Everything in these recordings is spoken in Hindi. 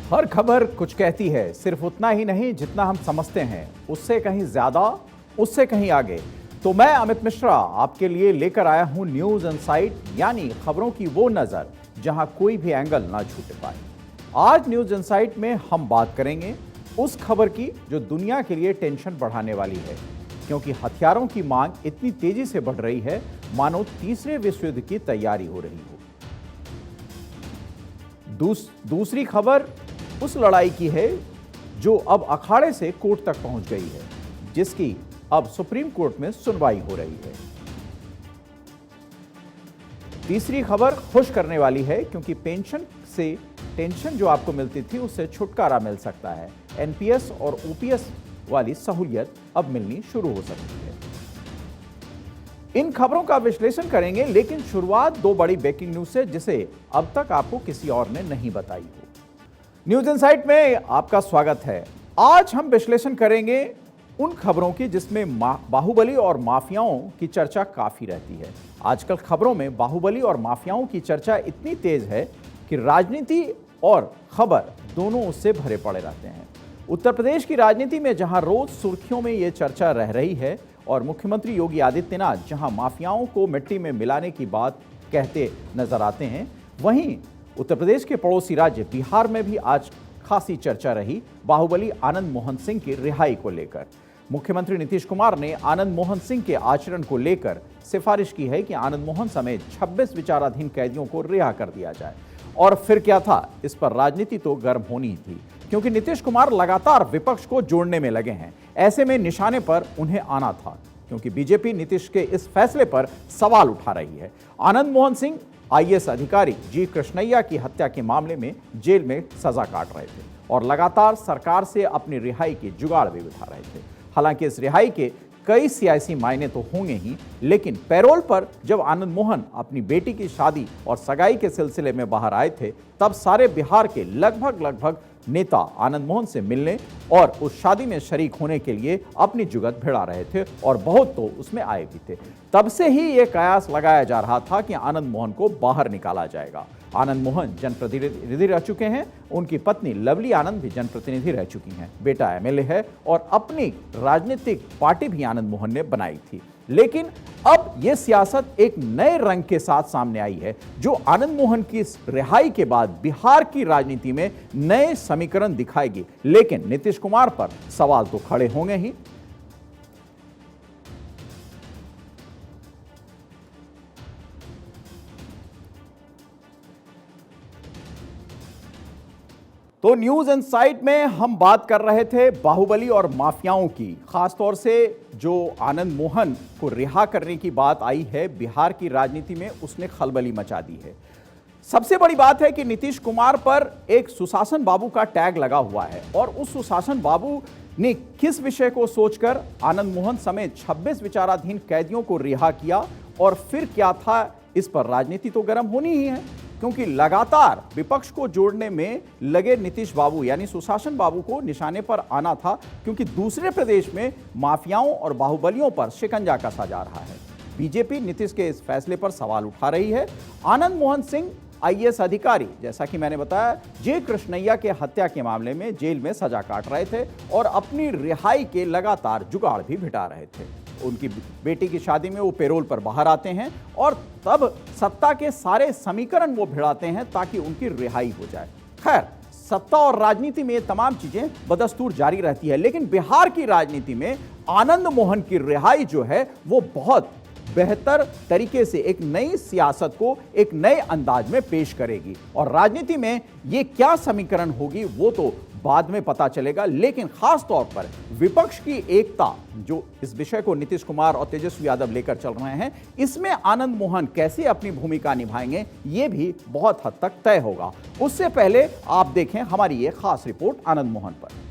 हर खबर कुछ कहती है, सिर्फ उतना ही नहीं जितना हम समझते हैं, उससे कहीं ज्यादा, उससे कहीं आगे। तो मैं अमित मिश्रा आपके लिए लेकर आया हूं न्यूज इनसाइट, यानी खबरों की वो नजर जहां कोई भी एंगल ना छूट पाए। आज न्यूज इनसाइट में हम बात करेंगे उस खबर की जो दुनिया के लिए टेंशन बढ़ाने वाली है, क्योंकि हथियारों की मांग इतनी तेजी से बढ़ रही है मानो तीसरे विश्व युद्ध की तैयारी हो रही हो। दूसरी खबर उस लड़ाई की है जो अब अखाड़े से कोर्ट तक पहुंच गई है, जिसकी अब सुप्रीम कोर्ट में सुनवाई हो रही है। तीसरी खबर खुश करने वाली है, क्योंकि पेंशन से टेंशन जो आपको मिलती थी उससे छुटकारा मिल सकता है। एनपीएस और ओपीएस वाली सहूलियत अब मिलनी शुरू हो सकती है। इन खबरों का विश्लेषण करेंगे, लेकिन शुरुआत दो बड़ी ब्रेकिंग न्यूज से, जिसे अब तक आपको किसी और ने नहीं बताई हो। न्यूज इनसाइट में आपका स्वागत है। आज हम विश्लेषण करेंगे उन खबरों की जिसमें बाहुबली और माफियाओं की चर्चा काफी रहती है। आजकल खबरों में बाहुबली और माफियाओं की चर्चा इतनी तेज है कि राजनीति और खबर दोनों उससे भरे पड़े रहते हैं। उत्तर प्रदेश की राजनीति में जहां रोज सुर्खियों में यह चर्चा रह रही है और मुख्यमंत्री योगी आदित्यनाथ जहां माफियाओं को मिट्टी में मिलाने की बात कहते नजर आते हैं, वहीं उत्तर प्रदेश के पड़ोसी राज्य बिहार में भी आज खासी चर्चा रही बाहुबली आनंद मोहन सिंह की रिहाई को लेकर। मुख्यमंत्री नीतीश कुमार ने आनंद मोहन सिंह के आचरण को लेकर सिफारिश की है कि आनंद मोहन समेत 26 विचाराधीन कैदियों को रिहा कर दिया जाए। और फिर क्या था, इस पर राजनीति तो गर्म होनी ही थी, क्योंकि नीतीश कुमार लगातार विपक्ष को जोड़ने में लगे हैं। ऐसे में निशाने पर उन्हें आना था, क्योंकि बीजेपी नीतीश के इस फैसले पर सवाल उठा रही है। आनंद मोहन सिंह आईएएस अधिकारी जी कृष्णैया की हत्या के मामले में जेल में सजा काट रहे थे और लगातार सरकार से अपनी रिहाई की जुगाड़ भी बिठा रहे थे। हालांकि इस रिहाई के कई सियासी मायने तो होंगे ही, लेकिन पैरोल पर जब आनंद मोहन अपनी बेटी की शादी और सगाई के सिलसिले में बाहर आए थे, तब सारे बिहार के लगभग नेता आनंद मोहन से मिलने और उस शादी में शरीक होने के लिए अपनी जुगत भिड़ा रहे थे और बहुत तो उसमें आए भी थे। तब से ही यह कयास लगाया जा रहा था कि आनंद मोहन को बाहर निकाला जाएगा। आनंद मोहन जनप्रतिनिधि रह चुके हैं, उनकी पत्नी लवली आनंद भी जनप्रतिनिधि रह चुकी हैं, बेटा एमएलए है और अपनी राजनीतिक पार्टी भी आनंद मोहन ने बनाई थी। लेकिन अब यह सियासत एक नए रंग के साथ सामने आई है, जो आनंद मोहन की इस रिहाई के बाद बिहार की राजनीति में नए समीकरण दिखाएगी। लेकिन नीतीश कुमार पर सवाल तो खड़े होंगे ही। तो न्यूज इनसाइट में हम बात कर रहे थे बाहुबली और माफियाओं की, खासतौर से जो आनंद मोहन को रिहा करने की बात आई है बिहार की राजनीति में, उसने खलबली मचा दी है। सबसे बड़ी बात है कि नीतीश कुमार पर एक सुशासन बाबू का टैग लगा हुआ है और उस सुशासन बाबू ने किस विषय को सोचकर आनंद मोहन समेत 26 विचाराधीन कैदियों को रिहा किया और फिर क्या था, इस पर राजनीति तो गर्म होनी ही है, क्योंकि लगातार विपक्ष को जोड़ने में लगे नीतीश बाबू यानी सुशासन बाबू को निशाने पर आना था, क्योंकि दूसरे प्रदेश में माफियाओं और बाहुबलियों पर शिकंजा कसा जा रहा है। बीजेपी नीतीश के इस फैसले पर सवाल उठा रही है। आनंद मोहन सिंह आईएएस अधिकारी, जैसा कि मैंने बताया, जे कृष्णैया के हत्या के मामले में जेल में सजा काट रहे थे और अपनी रिहाई के लगातार जुगाड़ भी भिटा रहे थे। उनकी बेटी की शादी में वो पैरोल पर बाहर आते हैं और तब सत्ता के सारे समीकरण वो भिड़ाते हैं ताकि उनकी रिहाई हो जाए। खैर, सत्ता और राजनीति में ये तमाम चीजें बदस्तूर जारी रहती है, लेकिन बिहार की राजनीति में आनंद मोहन की रिहाई जो है वो बहुत बेहतर तरीके से एक नई सियासत को एक नए अंदाज में पेश करेगी। और राजनीति में ये क्या समीकरण होगी वो तो बाद में पता चलेगा, लेकिन खास तौर पर विपक्ष की एकता, जो इस विषय को नीतीश कुमार और तेजस्वी यादव लेकर चल रहे हैं, इसमें आनंद मोहन कैसे अपनी भूमिका निभाएंगे ये भी बहुत हद तक तय होगा। उससे पहले आप देखें हमारी ये खास रिपोर्ट आनंद मोहन पर।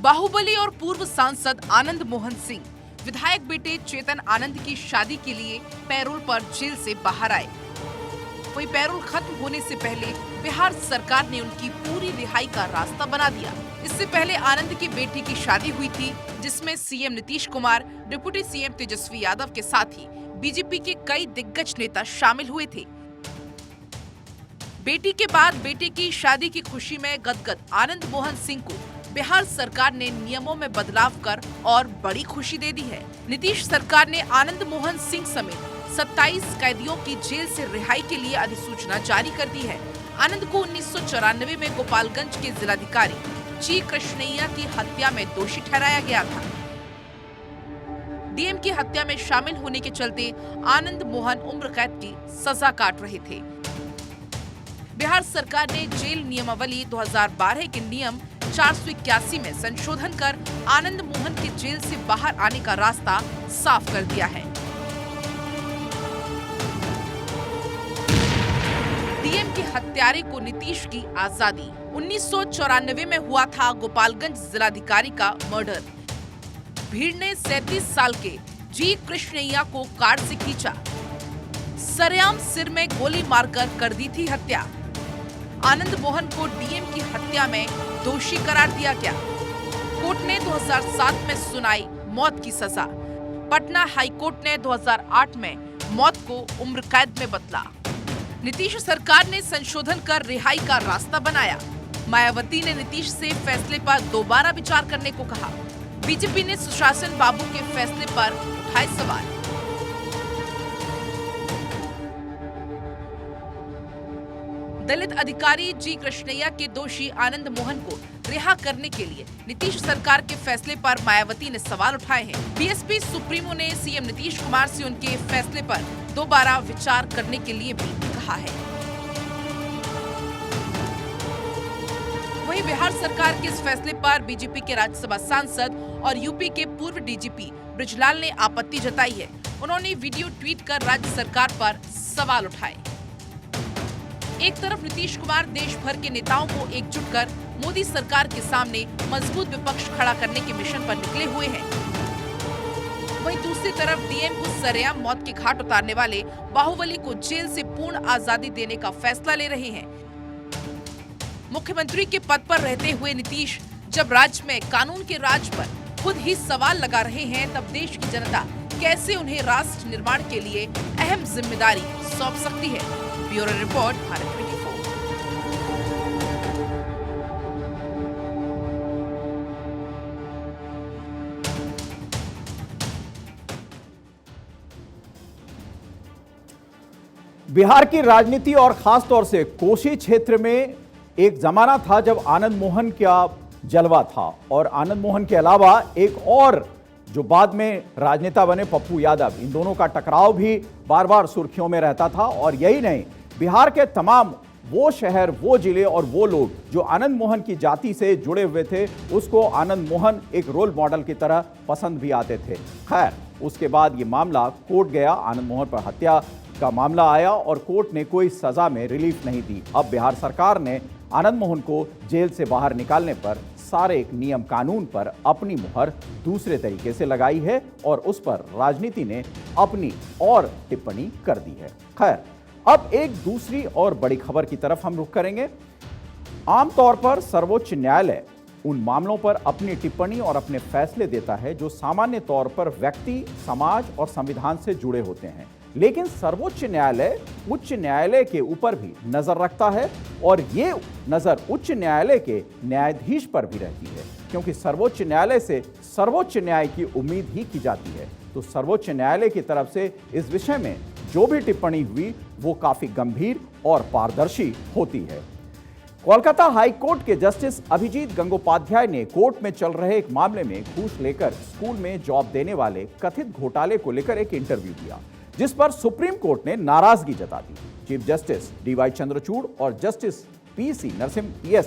बाहुबली और पूर्व सांसद आनंद मोहन सिंह विधायक बेटे चेतन आनंद की शादी के लिए पैरोल पर जेल से बाहर आए। वही पैरोल खत्म होने से पहले बिहार सरकार ने उनकी पूरी रिहाई का रास्ता बना दिया। इससे पहले आनंद की बेटी की शादी हुई थी, जिसमें CM Nitish Kumar, deputy CM Tejashwi Yadav के साथ ही बीजेपी के कई दिग्गज नेता शामिल हुए थे। बेटी के बाद बेटे की शादी की खुशी में गदगद आनंद मोहन सिंह को बिहार सरकार ने नियमों में बदलाव कर और बड़ी खुशी दे दी है। नीतीश सरकार ने आनंद मोहन सिंह समेत 27 कैदियों की जेल से रिहाई के लिए अधिसूचना जारी कर दी है। आनंद को 1994 में गोपालगंज के जिलाधिकारी जी कृष्णैया की हत्या में दोषी ठहराया गया था। डीएम की हत्या में शामिल होने के चलते आनंद मोहन उम्र कैद की सजा काट रहे थे। बिहार सरकार ने जेल नियमावली 2012 के नियम 481 में संशोधन कर आनंद मोहन के जेल से बाहर आने का रास्ता साफ कर दिया है। डीएम के हत्यारे को नीतीश की आजादी। 1994 में हुआ था गोपालगंज जिलाधिकारी का मर्डर। भीड़ ने 37 साल के जी कृष्णैया को कार से खींचा, सरेआम सिर में गोली मारकर कर दी थी हत्या। आनंद मोहन को डीएम की हत्या में दोषी करार दिया गया। कोर्ट ने 2007 में सुनाई मौत की सजा। पटना हाई कोर्ट ने 2008 में मौत को उम्र कैद में बदला। नीतीश सरकार ने संशोधन कर रिहाई का रास्ता बनाया। मायावती ने नीतीश से फैसले पर दोबारा विचार करने को कहा। बीजेपी ने सुशासन बाबू के फैसले पर उठाए सवाल। दलित अधिकारी जी कृष्णैया के दोषी आनंद मोहन को रिहा करने के लिए नीतीश सरकार के फैसले पर मायावती ने सवाल उठाए हैं। बीएसपी सुप्रीमो ने सीएम नीतीश कुमार से उनके फैसले पर दोबारा विचार करने के लिए भी कहा है। वहीं बिहार सरकार के इस फैसले पर बीजेपी के राज्यसभा सांसद और यूपी के पूर्व डीजीपी ब्रिजलाल ने आपत्ति जताई है। उन्होंने वीडियो ट्वीट कर राज्य सरकार पर सवाल उठाए। एक तरफ नीतीश कुमार देश भर के नेताओं को एकजुट कर मोदी सरकार के सामने मजबूत विपक्ष खड़ा करने के मिशन पर निकले हुए हैं। वहीं दूसरी तरफ डीएम को सरेआम मौत के घाट उतारने वाले बाहुबली को जेल से पूर्ण आजादी देने का फैसला ले रहे हैं। मुख्यमंत्री के पद पर रहते हुए नीतीश जब राज्य में कानून के राज पर खुद ही सवाल लगा रहे हैं, तब देश की जनता कैसे उन्हें राष्ट्र निर्माण के लिए अहम जिम्मेदारी सौंप सकती है। Bureau report, Bharat 24। बिहार की राजनीति और खास तौर से कोसी क्षेत्र में एक जमाना था जब आनंद मोहन का जलवा था और आनंद मोहन के अलावा एक और जो बाद में राजनेता बने पप्पू यादव, इन दोनों का टकराव भी बार बार सुर्खियों में रहता था। और यही नहीं, बिहार के तमाम वो शहर, वो जिले और वो लोग जो आनंद मोहन की जाति से जुड़े हुए थे, उसको आनंद मोहन एक रोल मॉडल की तरह पसंद भी आते थे। खैर, उसके बाद ये मामला कोर्ट गया, आनंद मोहन पर हत्या का मामला आया और कोर्ट ने कोई सजा में रिलीफ नहीं दी। अब बिहार सरकार ने आनंद मोहन को जेल से बाहर निकालने पर सारे एक नियम कानून पर अपनी मुहर दूसरे तरीके से लगाई है और उस पर राजनीति ने अपनी और टिप्पणी कर दी है। खैर, अब एक दूसरी और बड़ी खबर की तरफ हम रुख करेंगे। आमतौर पर सर्वोच्च न्यायालय उन मामलों पर अपनी टिप्पणी और अपने फैसले देता है जो सामान्य तौर पर व्यक्ति, समाज और संविधान से जुड़े होते हैं, लेकिन सर्वोच्च न्यायालय उच्च न्यायालय के ऊपर भी नजर रखता है और ये नजर उच्च न्यायालय के न्यायाधीश पर भी रहती है, क्योंकि सर्वोच्च न्यायालय से सर्वोच्च न्याय की उम्मीद ही की जाती है। तो सर्वोच्च न्यायालय की तरफ से इस विषय में जो भी टिप्पणी हुई वो काफी गंभीर और पारदर्शी होती है। कोलकाता हाई कोर्ट के जस्टिस अभिजीत गंगोपाध्याय ने कोर्ट में चल रहे एक मामले में घूस लेकर स्कूल में जॉब देने वाले कथित घोटाले को लेकर एक इंटरव्यू दिया, जिस पर सुप्रीम कोर्ट ने नाराजगी जता दी। चीफ जस्टिस डीवाई चंद्रचूड़ और जस्टिस पीएस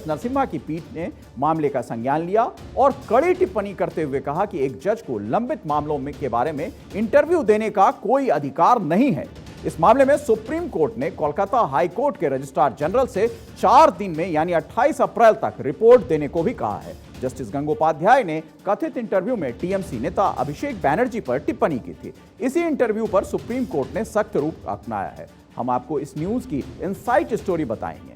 नरसिम्हा की पीठ ने मामले का संज्ञान लिया और कड़ी टिप्पणी करते हुए कहा कि एक जज को लंबित मामलों के बारे में इंटरव्यू देने का कोई अधिकार नहीं है। इस मामले में सुप्रीम कोर्ट ने कोलकाता हाई कोर्ट के रजिस्ट्रार जनरल से 4 दिन में यानी 28 अप्रैल तक रिपोर्ट देने को भी कहा है। जस्टिस गंगोपाध्याय ने कथित इंटरव्यू में टीएमसी नेता अभिषेक बैनर्जी पर टिप्पणी की थी। इसी इंटरव्यू पर सुप्रीम कोर्ट ने सख्त रूख अपनाया है। हम आपको इस न्यूज की इनसाइट स्टोरी बताएंगे।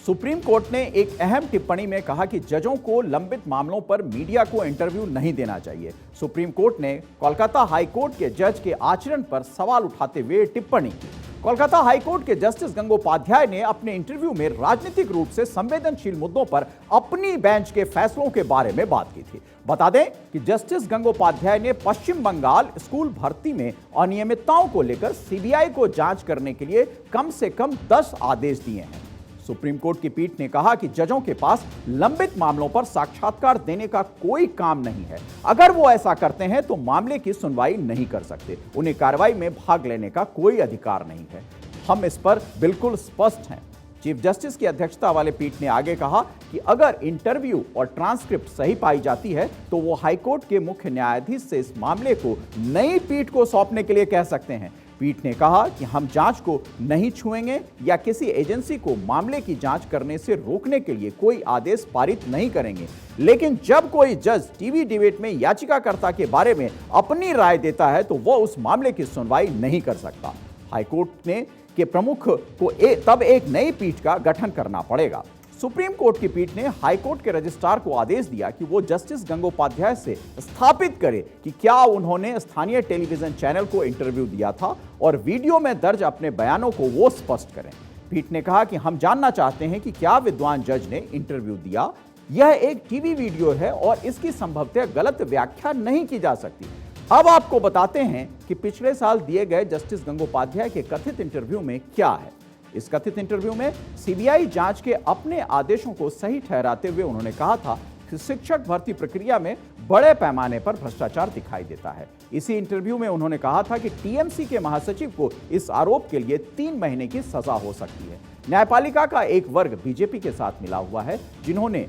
सुप्रीम कोर्ट ने एक अहम टिप्पणी में कहा कि जजों को लंबित मामलों पर मीडिया को इंटरव्यू नहीं देना चाहिए। सुप्रीम कोर्ट ने कोलकाता हाई कोर्ट के जज के आचरण पर सवाल उठाते हुए टिप्पणी की। कोलकाता हाई कोर्ट के जस्टिस गंगोपाध्याय ने अपने इंटरव्यू में राजनीतिक रूप से संवेदनशील मुद्दों पर अपनी बेंच के फैसलों के बारे में बात की थी। बता दें कि जस्टिस गंगोपाध्याय ने पश्चिम बंगाल स्कूल भर्ती में अनियमितताओं को लेकर सीबीआई को जांच करने के लिए कम से कम 10 आदेश दिए हैं। सुप्रीम कोर्ट की पीठ ने कहा कि जजों के पास लंबित मामलों पर साक्षात्कार देने का कोई काम नहीं है। अगर वो ऐसा करते हैं तो मामले की सुनवाई नहीं कर सकते, उन्हें कार्रवाई में भाग लेने का कोई अधिकार नहीं है। हम इस पर बिल्कुल स्पष्ट हैं। चीफ जस्टिस की अध्यक्षता वाले पीठ ने आगे कहा कि अगर इंटरव्यू और ट्रांसक्रिप्ट सही पाई जाती है तो वो हाईकोर्ट के मुख्य न्यायाधीश से इस मामले को नई पीठ को सौंपने के लिए कह सकते हैं। पीठ ने कहा कि हम जांच को नहीं छुएंगे या किसी एजेंसी को मामले की जांच करने से रोकने के लिए कोई आदेश पारित नहीं करेंगे, लेकिन जब कोई जज टीवी डिबेट में याचिकाकर्ता के बारे में अपनी राय देता है तो वह उस मामले की सुनवाई नहीं कर सकता। हाईकोर्ट ने के प्रमुख को तब एक नई पीठ का गठन करना पड़ेगा। सुप्रीम कोर्ट की पीठ ने हाईकोर्ट के रजिस्ट्रार को आदेश दिया कि वो जस्टिस गंगोपाध्याय से स्थापित करे कि क्या उन्होंने स्थानीय टेलीविजन चैनल को इंटरव्यू दिया था और वीडियो में दर्ज अपने बयानों को वो स्पष्ट करें। पीठ ने कहा कि हम जानना चाहते हैं कि क्या विद्वान जज ने इंटरव्यू दिया। यह एक टीवी वीडियो है और इसकी संभवतः गलत व्याख्या नहीं की जा सकती। अब आपको बताते हैं कि पिछले साल दिए गए जस्टिस गंगोपाध्याय के कथित इंटरव्यू में क्या है। इस कथित इंटरव्यू में सीबीआई जांच के अपने आदेशों को सही ठहराते हुए उन्होंने कहा था कि शिक्षक भर्ती प्रक्रिया में बड़े पैमाने पर भ्रष्टाचार दिखाई देता है। इसी इंटरव्यू में उन्होंने कहा था कि टीएमसी के महासचिव को इस आरोप के लिए 3 महीने की सजा हो सकती है। न्यायपालिका का एक वर्ग बीजेपी के साथ मिला हुआ है, जिन्होंने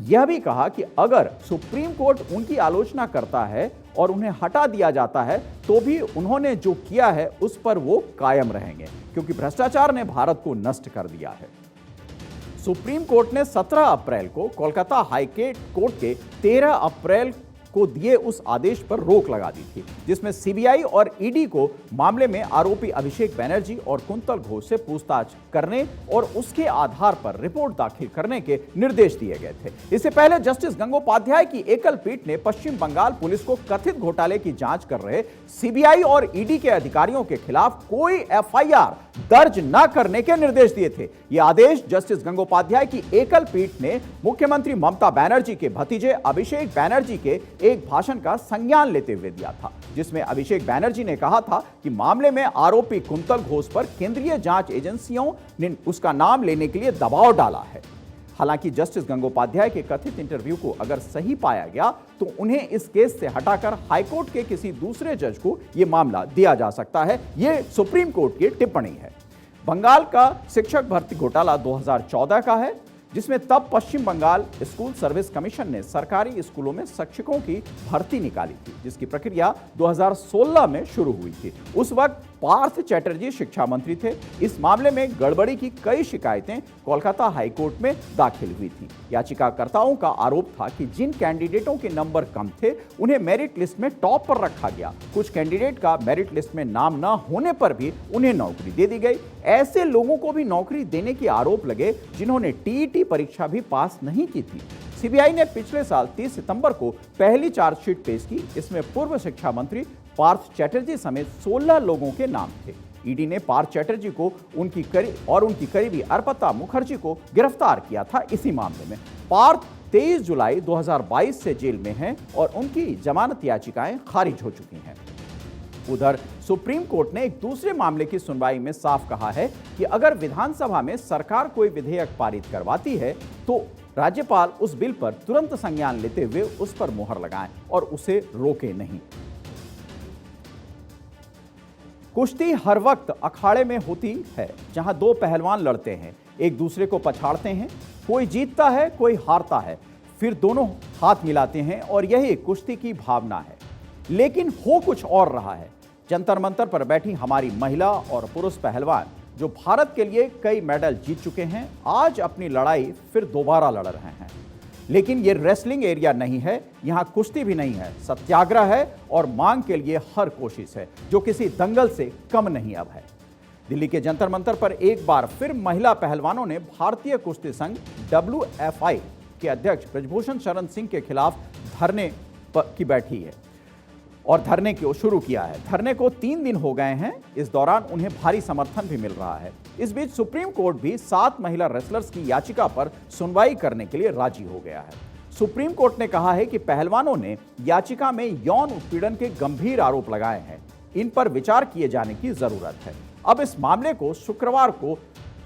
यह भी कहा कि अगर सुप्रीम कोर्ट उनकी आलोचना करता है और उन्हें हटा दिया जाता है तो भी उन्होंने जो किया है उस पर वो कायम रहेंगे, क्योंकि भ्रष्टाचार ने भारत को नष्ट कर दिया है। सुप्रीम कोर्ट ने 17 अप्रैल को कोलकाता हाई कोर्ट के 13 अप्रैल को दिए उस आदेश पर रोक लगा दी थी, जिसमें सीबीआई और ईडी को मामले में आरोपी अभिषेक बैनर्जी और कुंतल घोष से पूछताछ करने और उसके आधार पर रिपोर्ट दाखिल करने के निर्देश दिए गए थे। इससे पहले जस्टिस गंगोपाध्याय की एकल पीठ ने पश्चिम बंगाल पुलिस को कथित घोटाले की जांच कर रहे सीबीआई और ईडी के अधिकारियों के खिलाफ कोई एफआईआर दर्ज न करने के निर्देश दिए थे। यह आदेश जस्टिस गंगोपाध्याय की एकल पीठ ने मुख्यमंत्री ममता बनर्जी के भतीजे अभिषेक बैनर्जी के एक भाषण का संज्ञान लेते हुए दिया था, जिसमें अभिषेक बैनर्जी ने कहा था कि मामले में आरोपी कुंतल घोष पर केंद्रीय जांच एजेंसियों ने उसका नाम लेने के लिए दबाव डाला है। हालांकि जस्टिस गंगोपाध्याय के कथित इंटरव्यू को अगर सही पाया गया तो उन्हें इस केस से हटाकर हाईकोर्ट के किसी दूसरे जज को यह मामला दिया जा सकता है। यह सुप्रीम कोर्ट की टिप्पणी है। बंगाल का शिक्षक भर्ती घोटाला 2014 का है, जिसमें तब पश्चिम बंगाल स्कूल सर्विस कमीशन ने सरकारी स्कूलों में शिक्षकों की भर्ती निकाली थी, जिसकी प्रक्रिया 2016 में शुरू हुई थी। उस वक्त पार्थ चैटर्जी शिक्षा मंत्री थे। इस मामले में गड़बड़ी की कई शिकायतें कोलकाता हाईकोर्ट में दाखिल हुई थी। याचिकाकर्ताओं का आरोप था कि जिन कैंडिडेटों के नंबर कम थे उन्हें मेरिट लिस्ट में टॉप पर रखा गया। कुछ कैंडिडेट का मेरिट लिस्ट में नाम न होने पर भी उन्हें नौकरी दे दी गई। ऐसे लोगों को भी नौकरी देने के आरोप लगे जिन्होंने टीईटी परीक्षा भी पास नहीं की थी। सीबीआई ने पिछले साल 30 सितंबर को पहली चार्जशीट पेश की। इसमें पूर्व शिक्षा मंत्री पार्थ चैटर्जी समेत 16 लोगों के नाम थे। ईडी ने पार्थ चैटर्जी को उनकी करीबी अर्पिता मुखर्जी को गिरफ्तार किया था। इसी मामले में पार्थ 23 जुलाई 2022 से जेल में हैं और उनकी जमानत याचिकाएं खारिज हो चुकी हैं। उधर सुप्रीम कोर्ट ने एक दूसरे मामले की सुनवाई में साफ कहा है कि अगर विधानसभा में सरकार कोई विधेयक पारित करवाती है तो राज्यपाल उस बिल पर तुरंत संज्ञान लेते हुए उस पर मुहर लगाएं और उसे रोके नहीं। कुश्ती हर वक्त अखाड़े में होती है, जहां दो पहलवान लड़ते हैं, एक दूसरे को पछाड़ते हैं, कोई जीतता है कोई हारता है, फिर दोनों हाथ मिलाते हैं और यही कुश्ती की भावना है। लेकिन हो कुछ और रहा है। जंतर मंतर पर बैठी हमारी महिला और पुरुष पहलवान जो भारत के लिए कई मेडल जीत चुके हैं, आज अपनी लड़ाई फिर दोबारा लड़ रहे हैं। लेकिन ये रेसलिंग एरिया नहीं है, यहाँ कुश्ती भी नहीं है, सत्याग्रह है और मांग के लिए हर कोशिश है, जो किसी दंगल से कम नहीं अब है। दिल्ली के जंतर मंतर पर एक बार फिर महिला पहलवानों ने भारतीय कुश्ती संघ WFI के अध्यक्ष ब्रजभूषण शरण सिंह के खिलाफ धरने की बैठी है और धरने को शुरू किया है। धरने को 3 दिन हो गए हैं। इस दौरान उन्हें भारी समर्थन भी मिल रहा है। इस बीच सुप्रीम कोर्ट भी 7 महिला रेसलर्स की याचिका पर सुनवाई करने के लिए राजी हो गया है। सुप्रीम कोर्ट ने कहा है कि पहलवानों ने याचिका में यौन उत्पीड़न के गंभीर आरोप लगाए हैं। इन पर विचार किए जाने की जरूरत है। अब इस मामले को शुक्रवार को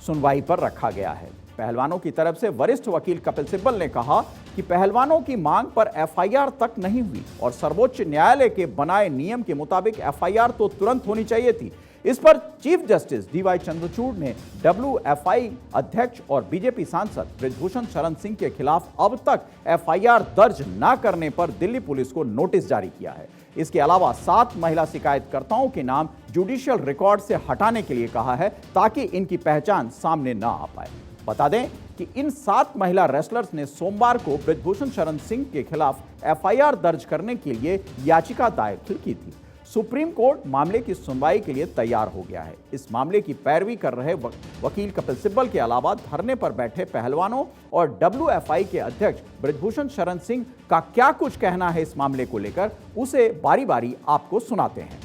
सुनवाई पर रखा गया है। पहलवानों की तरफ से वरिष्ठ वकील कपिल सिब्बल ने कहा कि पहलवानों की मांग पर FIR तक नहीं हुई और सर्वोच्च न्यायालय के बनाए नियम के मुताबिक FIR तो तुरंत होनी चाहिए थी। इस पर चीफ जस्टिस DY चंद्रचूड़ ने WFI अध्यक्ष और बीजेपी सांसद ब्रजभूषण शरण सिंह के खिलाफ अब तक FIR दर्ज न करने पर दिल्ली पुलिस को नोटिस जारी किया है। इसके अलावा 7 महिला शिकायतकर्ताओं के नाम जुडिशियल रिकॉर्ड से हटाने के लिए कहा है ताकि इनकी पहचान सामने न आ पाए। बता दें कि इन 7 महिला रेसलर्स ने सोमवार को ब्रजभूषण शरण सिंह के खिलाफ FIR दर्ज करने के लिए याचिका दायर की थी। सुप्रीम कोर्ट मामले की सुनवाई के लिए तैयार हो गया है। इस मामले की पैरवी कर रहे वकील कपिल सिब्बल के अलावा धरने पर बैठे पहलवानों और WFI के अध्यक्ष ब्रजभूषण शरण सिंह का क्या कुछ कहना है इस मामले को लेकर, उसे बारी बारी आपको सुनाते हैं।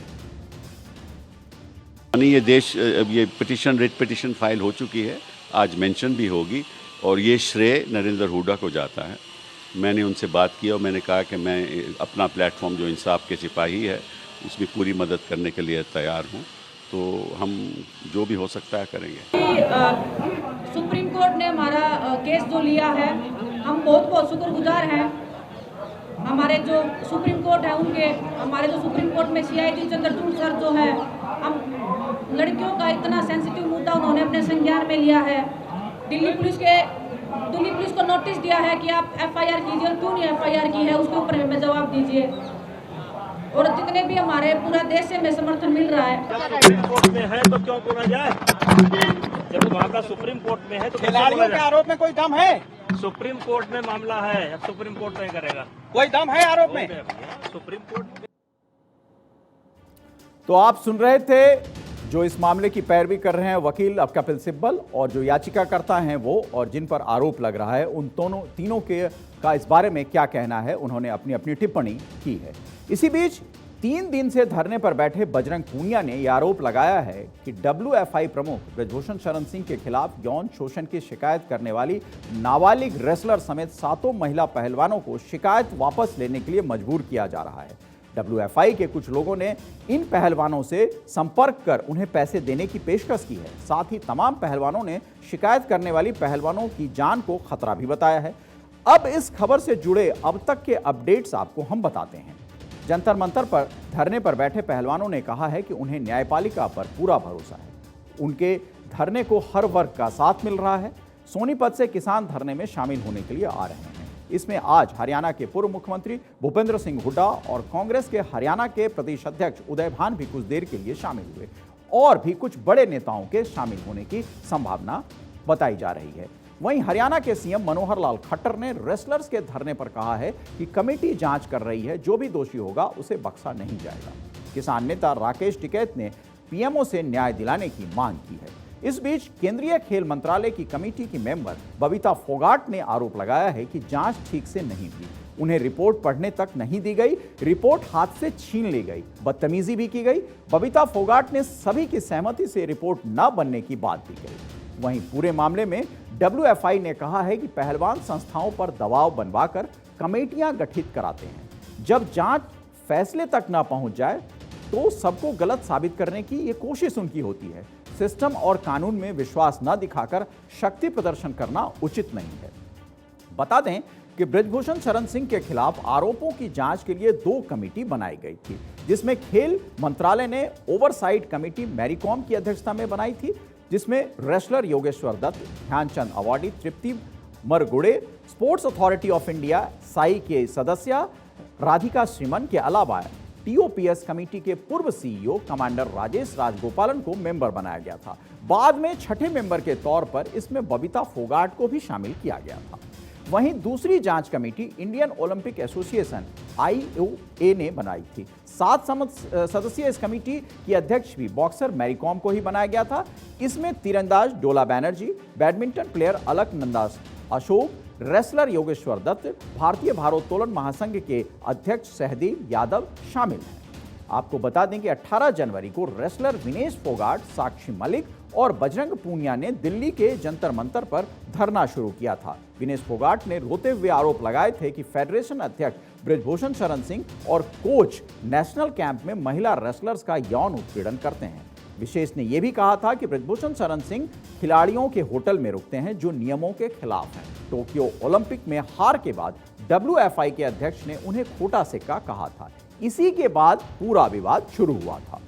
ये रिट पिटिशन फाइल हो चुकी है, आज मेंशन भी होगी और ये श्रेय नरेंद्र हुड्डा को जाता है। मैंने उनसे बात की और मैंने कहा कि मैं अपना प्लेटफॉर्म जो इंसाफ के सिपाही है उसमें पूरी मदद करने के लिए तैयार हूँ, तो हम जो भी हो सकता है करेंगे। सुप्रीम कोर्ट ने हमारा केस जो लिया है, हम बहुत बहुत शुक्रगुजार हैं। हमारे जो सुप्रीम कोर्ट है उनके, हमारे जो सुप्रीम कोर्ट में CID चंद्रचूड़ सर जो है, हम लड़कियों का इतना सेंसिटिव मुद्दा उन्होंने अपने संज्ञान में लिया है। दिल्ली पुलिस को नोटिस दिया है कि आप FIR कीजिए और क्यों नहीं FIR की है उसके ऊपर हमें जवाब दीजिए। और जितने भी हमारे पूरा देश से हमें समर्थन मिल रहा है। सुप्रीम कोर्ट में है तो क्यों बोला जाए? जब मामला सुप्रीम कोर्ट में है तो खिलाड़ियों के आरोप में कोई दम है? सुप्रीम कोर्ट में मामला है, अब सुप्रीम कोर्ट नहीं करेगा। कोई दम है आरोप में? Supreme court. तो आप सुन रहे थे जो इस मामले की पैरवी कर रहे हैं वकील कपिल सिब्बल और जो याचिकाकर्ता हैं वो, और जिन पर आरोप लग रहा है उन तीनों के का इस बारे में क्या कहना है, उन्होंने अपनी अपनी टिप्पणी की है। इसी बीच 3 दिन से धरने पर बैठे बजरंग पूनिया ने यह आरोप लगाया है कि WFI प्रमुख ब्रजभूषण शरण सिंह के खिलाफ यौन शोषण की शिकायत करने वाली नाबालिग रेसलर समेत 7 महिला पहलवानों को शिकायत वापस लेने के लिए मजबूर किया जा रहा है। WFI के कुछ लोगों ने इन पहलवानों से संपर्क कर उन्हें पैसे देने की पेशकश की है। साथ ही तमाम पहलवानों ने शिकायत करने वाली पहलवानों की जान को खतरा भी बताया है। अब इस खबर से जुड़े अब तक के अपडेट्स आपको हम बताते हैं। जंतर मंतर पर धरने पर बैठे पहलवानों ने कहा है कि उन्हें न्यायपालिका पर पूरा भरोसा है। उनके धरने को हर वर्ग का साथ मिल रहा है। सोनीपत से किसान धरने में शामिल होने के लिए आ रहे हैं। इसमें आज हरियाणा के पूर्व मुख्यमंत्री भूपेंद्र सिंह हुड्डा और कांग्रेस के हरियाणा के प्रदेश अध्यक्ष उदय भान भी कुछ देर के लिए शामिल हुए और भी कुछ बड़े नेताओं के शामिल होने की संभावना बताई जा रही है। वहीं हरियाणा के CM मनोहर लाल खट्टर ने रेसलर्स के धरने पर कहा है कि कमेटी जांच कर रही है, जो भी दोषी होगा उसे बख्शा नहीं जाएगा। किसान नेता राकेश टिकैत ने PMO से न्याय दिलाने की मांग की है। इस बीच केंद्रीय खेल मंत्रालय की कमेटी की मेंबर बबीता फोगाट ने आरोप लगाया है कि जांच ठीक से नहीं हुई। उन्हें रिपोर्ट पढ़ने तक नहीं दी गई, रिपोर्ट हाथ से छीन ली गई, बदतमीजी भी की गई। बबीता फोगाट ने सभी की सहमति से रिपोर्ट न बनने की बात भी कही। वहीं पूरे मामले में WFI ने कहा है कि पहलवान संस्थाओं पर दबाव बनवाकर कमेटियां गठित कराते हैं। जब जांच फैसले तक ना पहुंच जाए तो सबको गलत साबित करने की ये कोशिश उनकी होती है। सिस्टम और कानून में विश्वास न दिखाकर शक्ति प्रदर्शन करना उचित नहीं है। बता दें कि ब्रजभूषण शरण सिंह के खिलाफ आरोपों की जांच के लिए 2 कमेटी बनाई गई थी, जिसमें खेल मंत्रालय ने ओवरसाइट कमेटी मैरीकॉम की अध्यक्षता में बनाई थी, जिसमें wrestler Yogeshwar Dutt, Dhyan Chand awardee Tripti Margude, Sports Authority of India SAI के सदस्य राधिका श्रीमन के अलावा TOPS कमेटी के पूर्व CEO कमांडर राजेश राजगोपालन को मेंबर बनाया गया था। बाद में छठे मेंबर के तौर पर इसमें बबीता फोगाट को भी शामिल किया गया था। वहीं दूसरी जांच committee Indian Olympic association IOA ने बनाई थी। 7 सदस्यीय इस कमेटी की अध्यक्ष भी बॉक्सर मैरी कॉम को ही बनाया गया था। इसमें तीरंदाज Dola Banerjee, badminton player Alaknanda Ashok, wrestler Yogeshwar Dutt, भारतीय भारोत्तोलन महासंघ के अध्यक्ष सहदेव यादव शामिल हैं। आपको बता दें कि 18 जनवरी को रेसलर विनेश फोगाट, साक्षी मलिक और बजरंग पूनिया ने दिल्ली के जंतर मंतर पर धरना शुरू किया था। विनेश फोगाट ने रोते हुए आरोप लगाए थे कि फेडरेशन अध्यक्ष बृजभूषण शरण सिंह और कोच नेशनल कैंप में महिला रेसलर्स का यौन उत्पीड़न करते हैं। विशेष ने यह भी कहा था कि बृजभूषण शरण सिंह खिलाड़ियों के होटल में रुकते हैं जो नियमों के खिलाफ हैं। टोक्यो ओलंपिक में हार के बाद WFI के अध्यक्ष ने उन्हें खोटा सिक्का कहा था। इसी के बाद पूरा विवाद शुरू हुआ था।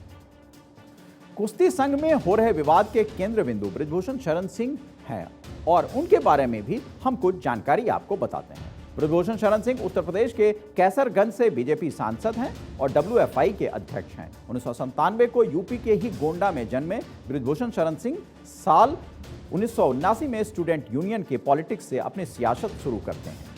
कुश्ती संघ में हो रहे विवाद के केंद्र बिंदु बृजभूषण शरण सिंह हैं और उनके बारे में भी हम कुछ जानकारी आपको बताते हैं। बृजभूषण शरण सिंह उत्तर प्रदेश के कैसरगंज से बीजेपी सांसद हैं और WFI के अध्यक्ष हैं। 1997 को यूपी के ही गोंडा में जन्मे बृजभूषण शरण सिंह साल 1979 में स्टूडेंट यूनियन के पॉलिटिक्स से अपनी सियासत शुरू करते हैं।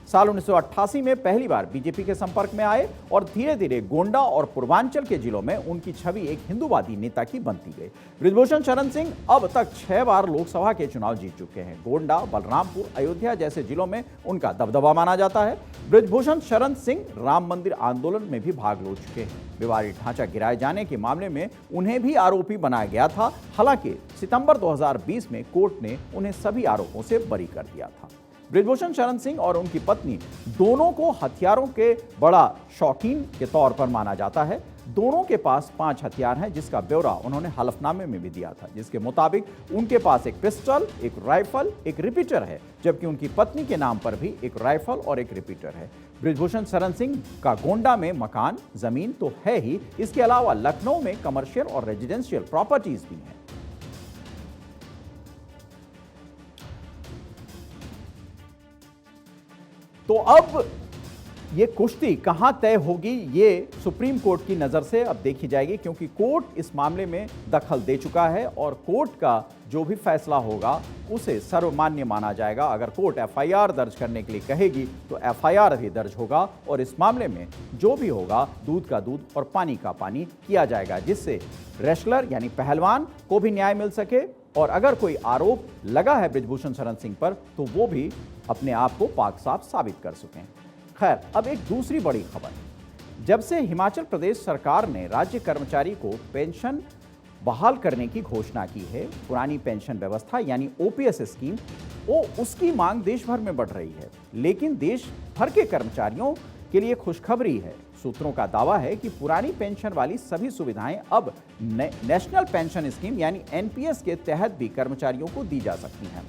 साल 1988 में पहली बार बीजेपी के संपर्क में आए और धीरे धीरे गोंडा और पूर्वांचल के जिलों में उनकी छवि एक हिंदूवादी नेता की बनती गई। बृजभूषण शरण सिंह अब तक 6 बार लोकसभा के चुनाव जीत चुके हैं। गोंडा, बलरामपुर, अयोध्या जैसे जिलों में उनका दबदबा माना जाता है। बृजभूषण शरण सिंह राम मंदिर आंदोलन में भी भाग ले चुके हैं। विवादित ढांचा गिराए जाने के मामले में उन्हें भी आरोपी बनाया गया था। हालांकि सितंबर 2020 में कोर्ट ने उन्हें सभी आरोपों से बरी कर दिया था। बृजभूषण शरण सिंह और उनकी पत्नी दोनों को हथियारों के बड़ा शौकीन के तौर पर माना जाता है। दोनों के पास 5 हथियार हैं, जिसका ब्यौरा उन्होंने हलफनामे में भी दिया था, जिसके मुताबिक उनके पास एक पिस्टल, एक राइफल, एक रिपीटर है, जबकि उनकी पत्नी के नाम पर भी एक राइफल और एक रिपीटर है। बृजभूषण शरण सिंह का गोंडा में मकान, जमीन तो है ही, इसके अलावा लखनऊ में कमर्शियल और रेजिडेंशियल प्रॉपर्टीज भी हैं। तो अब ये कुश्ती कहां तय होगी, ये सुप्रीम कोर्ट की नज़र से अब देखी जाएगी, क्योंकि कोर्ट इस मामले में दखल दे चुका है और कोर्ट का जो भी फैसला होगा उसे सर्वमान्य माना जाएगा। अगर कोर्ट FIR दर्ज करने के लिए कहेगी तो FIR भी दर्ज होगा और इस मामले में जो भी होगा दूध का दूध और पानी का पानी किया जाएगा, जिससे रेसलर यानी पहलवान को भी न्याय मिल सके और अगर कोई आरोप लगा है बृजभूषण शरण सिंह पर तो वो भी अपने आप को पाक साफ साबित कर सकें। खैर, अब एक दूसरी बड़ी खबर। जब से हिमाचल प्रदेश सरकार ने राज्य कर्मचारी को पेंशन बहाल करने की घोषणा की है, पुरानी पेंशन व्यवस्था यानी OPS स्कीम, उसकी मांग देश भर में बढ़ रही है। लेकिन देश भर के कर्मचारियों के लिए खुशखबरी है। सूत्रों का दावा है कि पुरानी पेंशन वाली सभी सुविधाएं अब नेशनल पेंशन स्कीम यानी NPS के तहत भी कर्मचारियों को दी जा सकती हैं।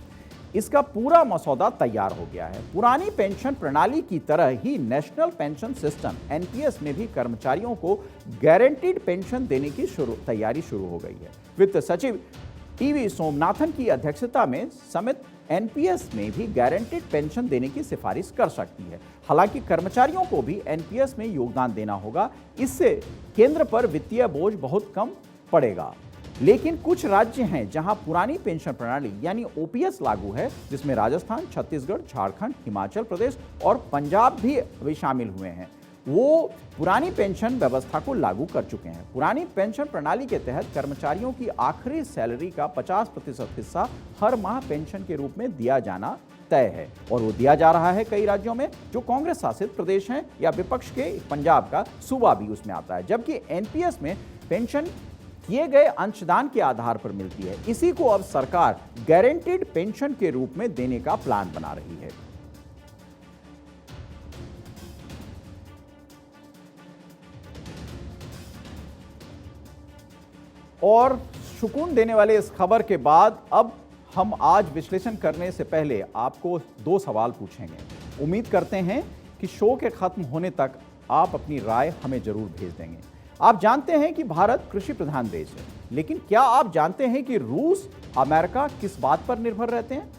इसका पूरा मसौदा तैयार हो गया है। पुरानी पेंशन प्रणाली की तरह ही नेशनल पेंशन सिस्टम NPS में भी कर्मचारियों को गारंटीड पेंशन देने की तैयारी शुरू हो गई है। वित्त सचिव TV सोमनाथन की अध्यक्षता में समिति NPS में भी गारंटीड पेंशन देने की सिफारिश कर सकती है। हालांकि कर्मचारियों को भी NPS में योगदान देना होगा। इससे केंद्र पर वित्तीय बोझ बहुत कम पड़ेगा। लेकिन कुछ राज्य हैं जहां पुरानी पेंशन प्रणाली यानी OPS लागू है, जिसमें राजस्थान, छत्तीसगढ़, झारखंड, हिमाचल प्रदेश और पंजाब भी शामिल हुए हैं। वो पुरानी पेंशन व्यवस्था को लागू कर चुके हैं। पुरानी पेंशन प्रणाली के तहत कर्मचारियों की आखिरी सैलरी का 50% हिस्सा हर माह पेंशन के रूप में दिया जाना तय है और वो दिया जा रहा है कई राज्यों में जो कांग्रेस शासित प्रदेश हैं या विपक्ष के पंजाब का सूबा भी उसमें आता है। जबकि NPS में पेंशन किए गए अंशदान के आधार पर मिलती है। इसी को अब सरकार गारंटीड पेंशन के रूप में देने का प्लान बना रही है। और सुकून देने वाले इस खबर के बाद अब हम आज विश्लेषण करने से पहले आपको 2 सवाल पूछेंगे। उम्मीद करते हैं कि शो के खत्म होने तक आप अपनी राय हमें जरूर भेज देंगे। आप जानते हैं कि भारत कृषि प्रधान देश है, लेकिन क्या आप जानते हैं कि रूस, अमेरिका किस बात पर निर्भर रहते हैं?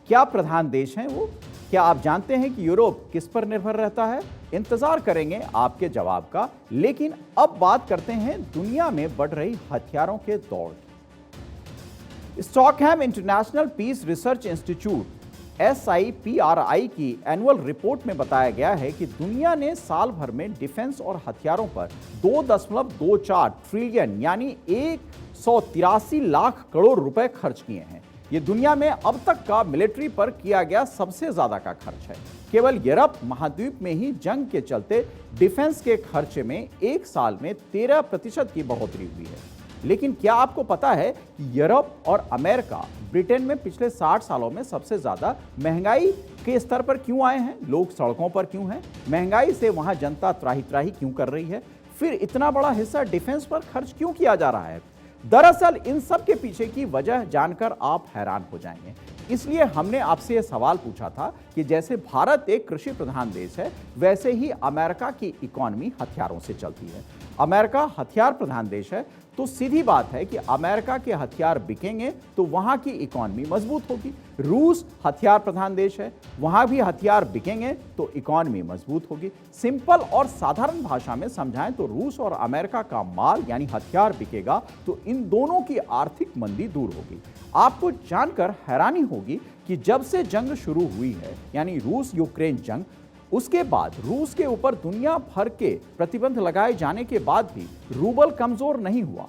क्या प्रधान देश हैं वो? क्या आप जानते हैं कि यूरोप किस पर निर्भर रहता है? इंतजार करेंगे आपके जवाब का। लेकिन अब बात करते हैं दुनिया में बढ़ रही हथियारों के दौड़ की। Stockholm International Peace Research Institute SIPRI की एनुअल रिपोर्ट में बताया गया है कि दुनिया ने साल भर में डिफेंस और हथियारों पर 2.24 ट्रिलियन यानी 183 लाख करोड़ रुपए खर्च किए हैं। ये दुनिया में अब तक का मिलिट्री पर किया गया सबसे ज्यादा का खर्च है। केवल यूरोप महाद्वीप में ही जंग के चलते डिफेंस के खर्चे में एक साल में 13% की बढ़ोतरी हुई है। लेकिन क्या आपको पता है कि यूरोप और अमेरिका ब्रिटेन में पिछले 60 सालों में सबसे ज्यादा महंगाई के स्तर पर क्यों आए हैं? लोग सड़कों पर क्यों हैं? महंगाई से वहां जनता त्राही त्राही क्यों कर रही है? फिर इतना बड़ा हिस्सा डिफेंस पर खर्च क्यों किया जा रहा है? दरअसल इन सब के पीछे की वजह जानकर आप हैरान हो जाएंगे। इसलिए हमने आपसे यह सवाल पूछा था कि जैसे भारत एक कृषि प्रधान देश है, वैसे ही अमेरिका की इकोनॉमी हथियारों से चलती है। अमेरिका हथियार प्रधान देश है, तो सीधी बात है कि अमेरिका के हथियार बिकेंगे तो वहां की इकोनॉमी मजबूत होगी। रूस हथियार प्रधान देश है, वहां भी हथियार बिकेंगे तो इकोनॉमी मजबूत होगी। सिंपल और साधारण भाषा में समझाएं तो रूस और अमेरिका का माल यानी हथियार बिकेगा तो इन दोनों की आर्थिक मंदी दूर होगी। आपको जानकर हैरानी होगी कि जब से जंग शुरू हुई है यानी रूस यूक्रेन जंग, उसके बाद रूस के ऊपर दुनिया भर के प्रतिबंध लगाए जाने के बाद भी रूबल कमजोर नहीं हुआ।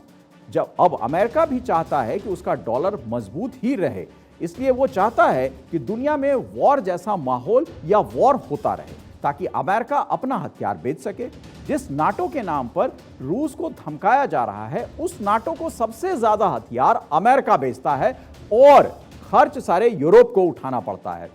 जब अब अमेरिका भी चाहता है कि उसका डॉलर मजबूत ही रहे, इसलिए वो चाहता है कि दुनिया में वॉर जैसा माहौल या वॉर होता रहे ताकि अमेरिका अपना हथियार बेच सके। जिस नाटो के नाम पर रूस को धमकाया जा रहा है, उस नाटो को सबसे ज्यादा हथियार अमेरिका बेचता है और खर्च सारे यूरोप को उठाना पड़ता है।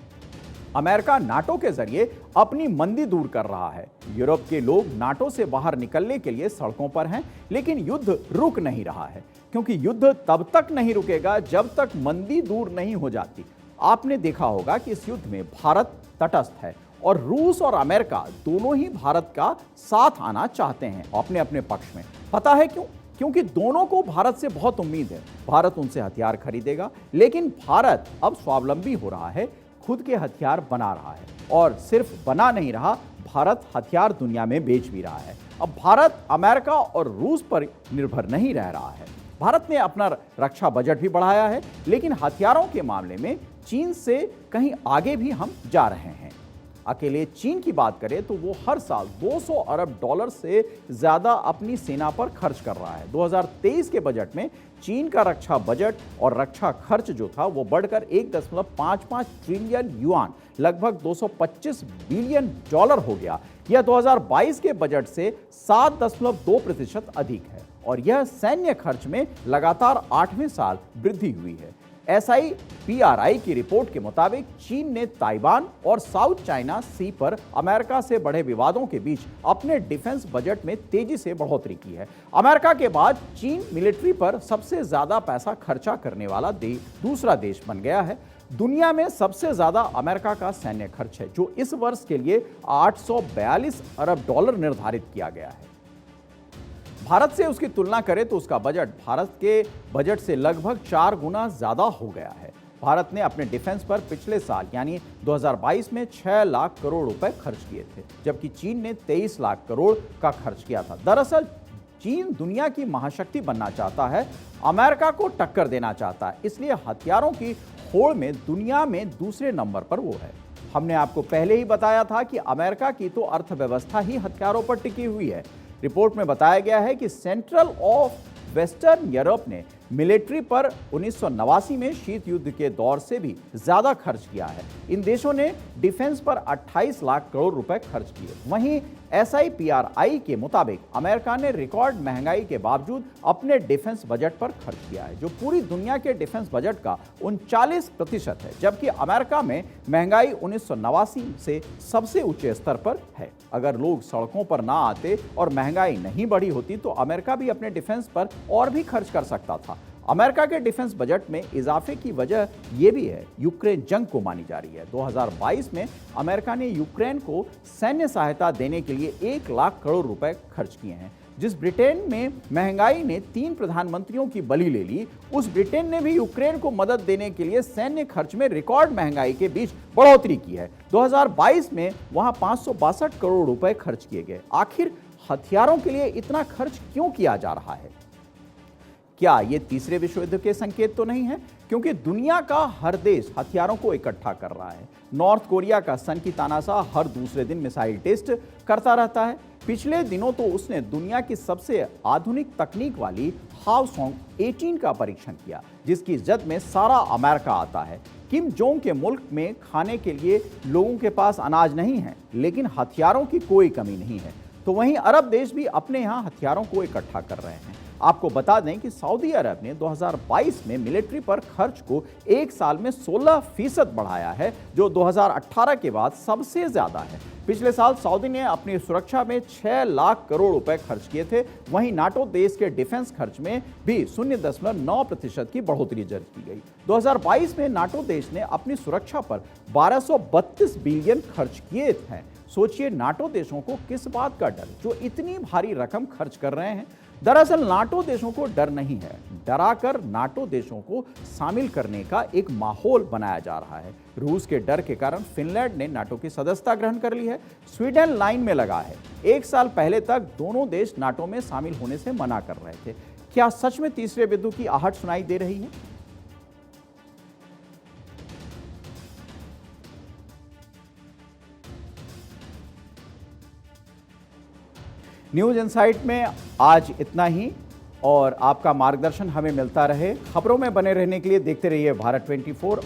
अमेरिका नाटो के जरिए अपनी मंदी दूर कर रहा है। यूरोप के लोग नाटो से बाहर निकलने के लिए सड़कों पर हैं, लेकिन युद्ध रुक नहीं रहा है, क्योंकि युद्ध तब तक नहीं रुकेगा जब तक मंदी दूर नहीं हो जाती। आपने देखा होगा कि इस युद्ध में भारत तटस्थ है और रूस और अमेरिका दोनों ही भारत का साथ आना चाहते हैं अपने अपने पक्ष में। पता है क्यों? क्योंकि दोनों को भारत से बहुत उम्मीद है। भारत उनसे हथियार खरीदेगा, लेकिन भारत अब स्वावलंबी हो रहा है, खुद के हथियार बना रहा है और सिर्फ बना नहीं रहा, भारत हथियार दुनिया में बेच भी रहा है। अब भारत अमेरिका और रूस पर निर्भर नहीं रह रहा है। भारत ने अपना रक्षा बजट भी बढ़ाया है, लेकिन हथियारों के मामले में चीन से कहीं आगे भी हम जा रहे हैं। अकेले चीन की बात करें तो वो हर साल 200 अरब डॉलर से ज्यादा अपनी सेना पर खर्च कर रहा है। 2023 के बजट में चीन का रक्षा बजट और रक्षा खर्च जो था वो बढ़कर 1.55 ट्रिलियन युआन लगभग 225 बिलियन डॉलर हो गया। यह 2022 के बजट से 7.2% अधिक है और यह सैन्य खर्च में लगातार 8वें साल वृद्धि हुई है। SIPRI की रिपोर्ट के मुताबिक चीन ने ताइवान और साउथ चाइना सी पर अमेरिका से बढ़े विवादों के बीच अपने डिफेंस बजट में तेजी से बढ़ोतरी की है। अमेरिका के बाद चीन मिलिट्री पर सबसे ज्यादा पैसा खर्चा करने वाला दूसरा देश बन गया है। दुनिया में सबसे ज्यादा अमेरिका का सैन्य खर्च है, जो इस वर्ष के लिए 842 अरब डॉलर निर्धारित किया गया है। भारत से उसकी तुलना करें तो उसका बजट भारत के बजट से लगभग 4 गुना ज्यादा हो गया है। भारत ने अपने डिफेंस पर पिछले साल यानी 2022 में 6 लाख करोड़ रुपए खर्च किए थे, जबकि चीन ने 23 लाख करोड़ का खर्च किया था। दरअसल चीन दुनिया की महाशक्ति बनना चाहता है, अमेरिका को टक्कर देना चाहता है, इसलिए हथियारों की होड़ में दुनिया में दूसरे नंबर पर वो है। हमने आपको पहले ही बताया था कि अमेरिका की तो अर्थव्यवस्था ही हथियारों पर टिकी हुई है। रिपोर्ट में बताया गया है कि सेंट्रल ऑफ वेस्टर्न यूरोप ने मिलिट्री पर 1989 में शीत युद्ध के दौर से भी ज्यादा खर्च किया है। इन देशों ने डिफेंस पर 28 लाख करोड़ रुपए खर्च किए। वहीं SIPRI के मुताबिक अमेरिका ने रिकॉर्ड महंगाई के बावजूद अपने डिफेंस बजट पर खर्च किया है, जो पूरी दुनिया के डिफेंस बजट का 39% है, जबकि अमेरिका में महंगाई 1989 से सबसे ऊंचे स्तर पर है। अगर लोग सड़कों पर ना आते और महंगाई नहीं बढ़ी होती तो अमेरिका भी अपने डिफेंस पर और भी खर्च कर सकता था। अमेरिका के डिफेंस बजट में इजाफे की वजह यह भी है, यूक्रेन जंग को मानी जा रही है। 2022 में अमेरिका ने यूक्रेन को सैन्य सहायता देने के लिए 1 लाख करोड़ रुपए खर्च किए हैं। जिस ब्रिटेन में महंगाई ने 3 प्रधानमंत्रियों की बलि ले ली, उस ब्रिटेन ने भी यूक्रेन को मदद देने के लिए सैन्य खर्च में रिकॉर्ड महंगाई के बीच बढ़ोतरी की है। 2022 में वहां 562 करोड़ रुपए खर्च किए गए। आखिर हथियारों के लिए इतना खर्च क्यों किया जा रहा है? क्या ये तीसरे विश्व युद्ध के संकेत तो नहीं है? क्योंकि दुनिया का हर देश हथियारों को इकट्ठा कर रहा है। नॉर्थ कोरिया का सन की तानाशाह हर दूसरे दिन मिसाइल टेस्ट करता रहता है। पिछले दिनों तो उसने दुनिया की सबसे आधुनिक तकनीक वाली हावसोंग 18 का परीक्षण किया, जिसकी जद में सारा अमेरिका आता है। किम जोंग के मुल्क में खाने के लिए लोगों के पास अनाज नहीं है, लेकिन हथियारों की कोई कमी नहीं है। तो वहीं अरब देश भी अपने यहाँ हथियारों को इकट्ठा कर रहे हैं। आपको बता दें कि सऊदी अरब ने 2022 में मिलिट्री पर खर्च को एक साल में 16% बढ़ाया है, जो 2018 के बाद सबसे ज्यादा है। पिछले साल सऊदी ने अपनी सुरक्षा में 6 लाख करोड़ रुपए खर्च किए थे। वहीं नाटो देश के डिफेंस खर्च में भी 0.9% की बढ़ोतरी दर्ज की गई। 2022 में नाटो देश ने अपनी सुरक्षा पर 1232 बिलियन खर्च किए थे। सोचिए नाटो देशों को किस बात का डर, जो इतनी भारी रकम खर्च कर रहे हैं। दरअसल नाटो देशों को डर नहीं है, डराकर नाटो देशों को शामिल करने का एक माहौल बनाया जा रहा है। रूस के डर के कारण फिनलैंड ने नाटो की सदस्यता ग्रहण कर ली है। स्वीडन लाइन में लगा है। एक साल पहले तक दोनों देश नाटो में शामिल होने से मना कर रहे थे। क्या सच में तीसरे विश्व की आहट सुनाई दे रही है? न्यूज इनसाइट में आज इतना ही, और आपका मार्गदर्शन हमें मिलता रहे। खबरों में बने रहने के लिए देखते रहिए भारत 24।